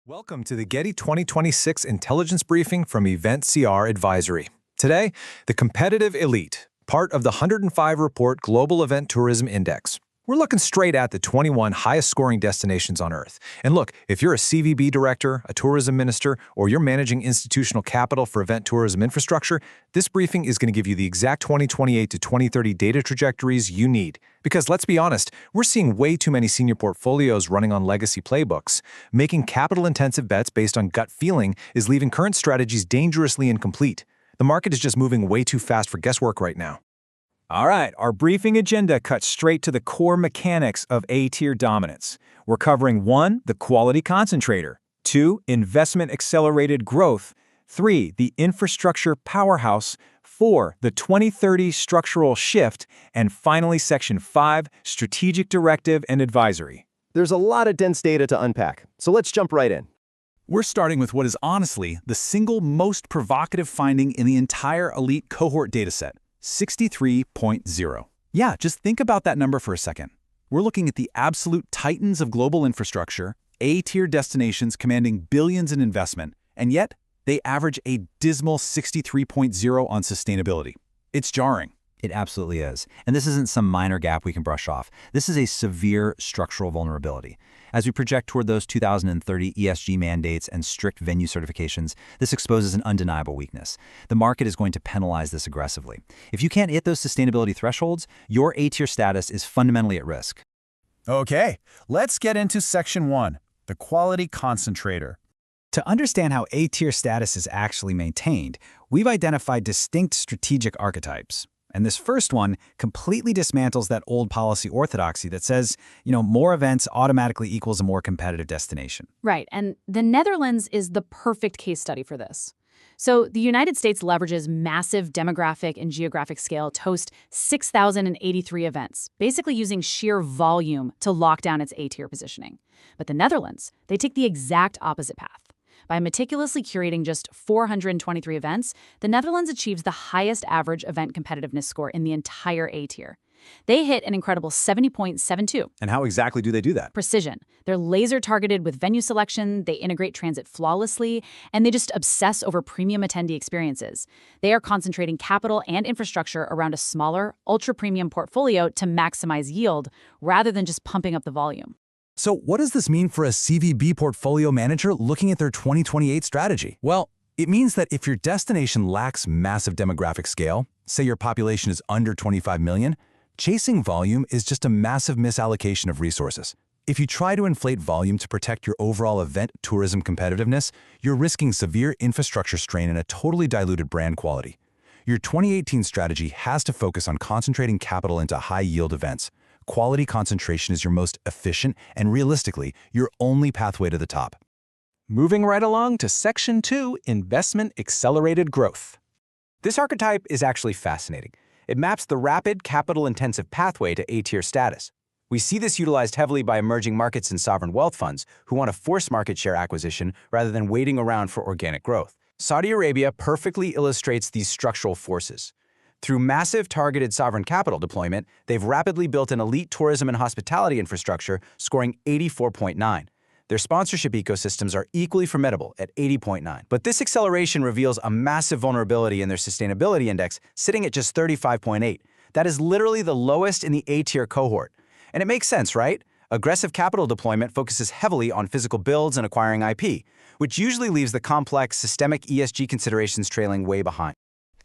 Welcome to the Getty 2026 Intelligence Briefing from Event CR Advisory. Today, the competitive elite, part of the 105 report Global Event Tourism Index. We're looking straight at the 21 highest scoring destinations on Earth. And look, if you're a CVB director, a tourism minister, or you're managing institutional capital for event tourism infrastructure, this briefing is going to give you the exact 2028 to 2030 data trajectories you need. Because let's be honest, we're seeing way too many senior portfolios running on legacy playbooks. Making capital-intensive bets based on gut feeling is leaving current strategies dangerously incomplete. The market is just moving way too fast for guesswork right now. All right, our briefing agenda cuts straight to the core mechanics of A-tier dominance. We're covering 1, the quality concentrator, 2, investment accelerated growth, 3, the infrastructure powerhouse, 4, the 2030 structural shift, and finally Section 5, strategic directive and advisory. There's a lot of dense data to unpack, so let's jump right in. We're starting with what is honestly the single most provocative finding in the entire elite cohort dataset. 63.0. Yeah, just think about that number for a second. We're looking at the absolute titans of global infrastructure, A-tier destinations commanding billions in investment, and yet they average a dismal 63.0 on sustainability. It's jarring. It absolutely is. And this isn't some minor gap we can brush off. This is a severe structural vulnerability. As we project toward those 2030 ESG mandates and strict venue certifications, this exposes an undeniable weakness. The market is going to penalize this aggressively. If you can't hit those sustainability thresholds, your A-tier status is fundamentally at risk. Okay, let's get into Section 1, the quality concentrator. To understand how A-tier status is actually maintained, we've identified distinct strategic archetypes. And this first one completely dismantles that old policy orthodoxy that says, more events automatically equals a more competitive destination. Right, and the Netherlands is the perfect case study for this. So the United States leverages massive demographic and geographic scale to host 6,083 events, basically using sheer volume to lock down its A-tier positioning. But the Netherlands, they take the exact opposite path. By meticulously curating just 423 events, the Netherlands achieves the highest average event competitiveness score in the entire A-tier. They hit an incredible 70.72. And how exactly do they do that? Precision. They're laser-targeted with venue selection, they integrate transit flawlessly, and they just obsess over premium attendee experiences. They are concentrating capital and infrastructure around a smaller, ultra-premium portfolio to maximize yield, rather than just pumping up the volume. So what does this mean for a CVB portfolio manager looking at their 2028 strategy? Well, it means that if your destination lacks massive demographic scale, say your population is under 25 million, chasing volume is just a massive misallocation of resources. If you try to inflate volume to protect your overall event tourism competitiveness, you're risking severe infrastructure strain and a totally diluted brand quality. Your 2018 strategy has to focus on concentrating capital into high-yield events. Quality concentration is your most efficient and, realistically, your only pathway to the top. Moving right along to Section 2, Investment Accelerated Growth. This archetype is actually fascinating. It maps the rapid, capital-intensive pathway to A-tier status. We see this utilized heavily by emerging markets and sovereign wealth funds who want to force market share acquisition rather than waiting around for organic growth. Saudi Arabia perfectly illustrates these structural forces. Through massive targeted sovereign capital deployment, they've rapidly built an elite tourism and hospitality infrastructure, scoring 84.9. Their sponsorship ecosystems are equally formidable at 80.9. But this acceleration reveals a massive vulnerability in their sustainability index, sitting at just 35.8. That is literally the lowest in the A-tier cohort. And it makes sense, right? Aggressive capital deployment focuses heavily on physical builds and acquiring IP, which usually leaves the complex systemic ESG considerations trailing way behind.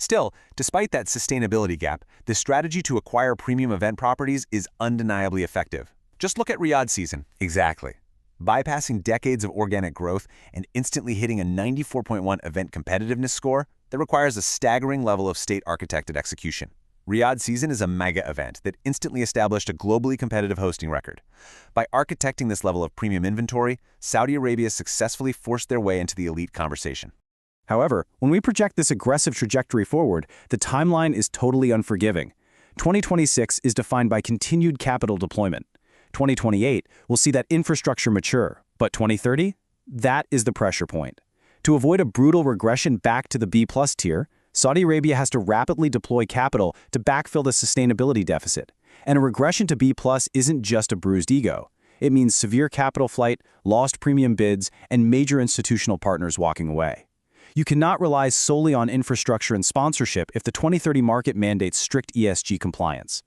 Still, despite that sustainability gap, the strategy to acquire premium event properties is undeniably effective. Just look at Riyadh season. Exactly. Bypassing decades of organic growth and instantly hitting a 94.1 event competitiveness score that requires a staggering level of state-architected execution. Riyadh season is a mega event that instantly established a globally competitive hosting record. By architecting this level of premium inventory, Saudi Arabia successfully forced their way into the elite conversation. However, when we project this aggressive trajectory forward, the timeline is totally unforgiving. 2026 is defined by continued capital deployment. 2028 will see that infrastructure mature, but 2030? That is the pressure point. To avoid a brutal regression back to the B+ tier, Saudi Arabia has to rapidly deploy capital to backfill the sustainability deficit. And a regression to B+ isn't just a bruised ego. It means severe capital flight, lost premium bids, and major institutional partners walking away. You cannot rely solely on infrastructure and sponsorship if the 2030 market mandates strict ESG compliance.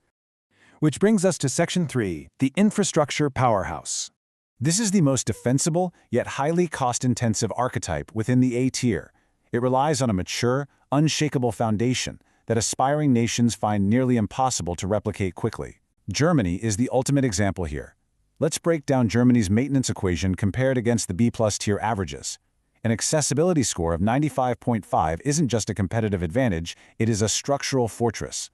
Which brings us to Section 3, the infrastructure powerhouse. This is the most defensible, yet highly cost-intensive archetype within the A tier. It relies on a mature, unshakable foundation that aspiring nations find nearly impossible to replicate quickly. Germany is the ultimate example here. Let's break down Germany's maintenance equation compared against the B+ tier averages. An accessibility score of 95.5 isn't just a competitive advantage, it is a structural fortress.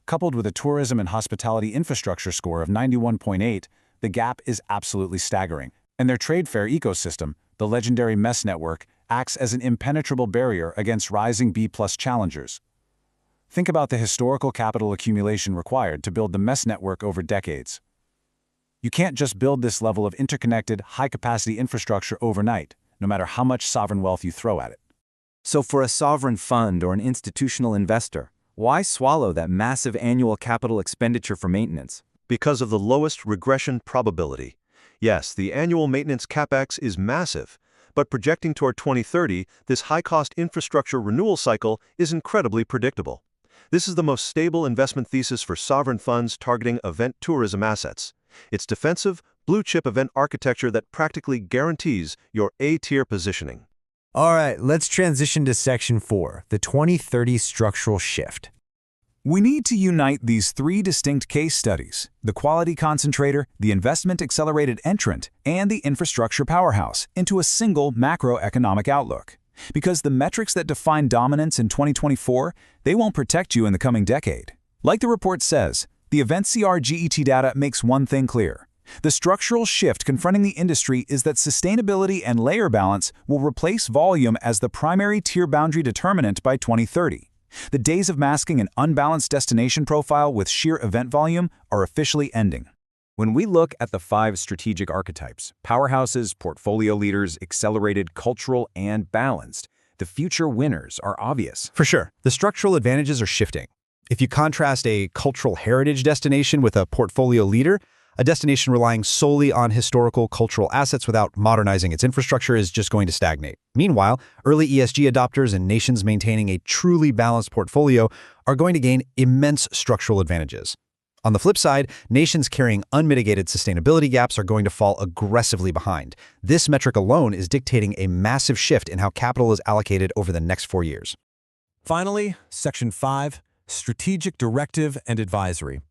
Coupled with a tourism and hospitality infrastructure score of 91.8, the gap is absolutely staggering. And their trade fair ecosystem, the legendary MES network, acts as an impenetrable barrier against rising B+ challengers. Think about the historical capital accumulation required to build the MES network over decades. You can't just build this level of interconnected, high-capacity infrastructure overnight, no matter how much sovereign wealth you throw at it. So for a sovereign fund or an institutional investor, why swallow that massive annual capital expenditure for maintenance? Because of the lowest regression probability. Yes, the annual maintenance capex is massive, but projecting toward 2030, this high-cost infrastructure renewal cycle is incredibly predictable. This is the most stable investment thesis for sovereign funds targeting event tourism assets. It's defensive, blue-chip event architecture that practically guarantees your A-tier positioning. All right, let's transition to Section 4, the 2030 structural shift. We need to unite these three distinct case studies, the quality concentrator, the investment accelerated entrant, and the infrastructure powerhouse, into a single macroeconomic outlook. Because the metrics that define dominance in 2024, they won't protect you in the coming decade. Like the report says, the Event CR GET data makes one thing clear. The structural shift confronting the industry is that sustainability and layer balance will replace volume as the primary tier boundary determinant by 2030. The days of masking an unbalanced destination profile with sheer event volume are officially ending. When we look at the 5 strategic archetypes, powerhouses, portfolio leaders, accelerated, cultural, and balanced, the future winners are obvious. For sure, the structural advantages are shifting. If you contrast a cultural heritage destination with a portfolio leader, a destination relying solely on historical cultural assets without modernizing its infrastructure is just going to stagnate. Meanwhile, early ESG adopters and nations maintaining a truly balanced portfolio are going to gain immense structural advantages. On the flip side, nations carrying unmitigated sustainability gaps are going to fall aggressively behind. This metric alone is dictating a massive shift in how capital is allocated over the next 4 years. Finally, Section 5, Strategic Directive and Advisory.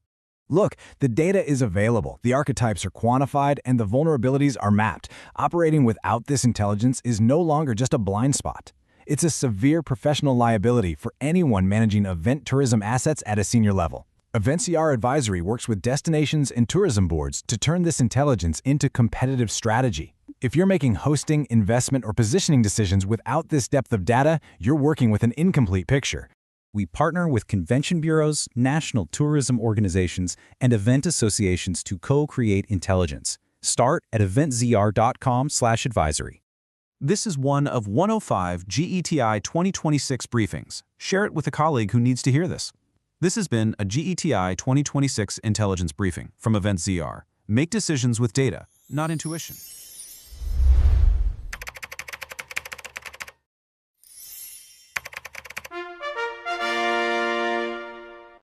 Look, the data is available, the archetypes are quantified, and the vulnerabilities are mapped. Operating without this intelligence is no longer just a blind spot. It's a severe professional liability for anyone managing event tourism assets at a senior level. Event CR Advisory works with destinations and tourism boards to turn this intelligence into competitive strategy. If you're making hosting, investment, or positioning decisions without this depth of data, you're working with an incomplete picture. We partner with convention bureaus, national tourism organizations, and event associations to co-create intelligence. Start at eventzr.com/advisory. This is one of 105 GETI 2026 briefings. Share it with a colleague who needs to hear this. This has been a GETI 2026 intelligence briefing from EventZR. Make decisions with data, not intuition.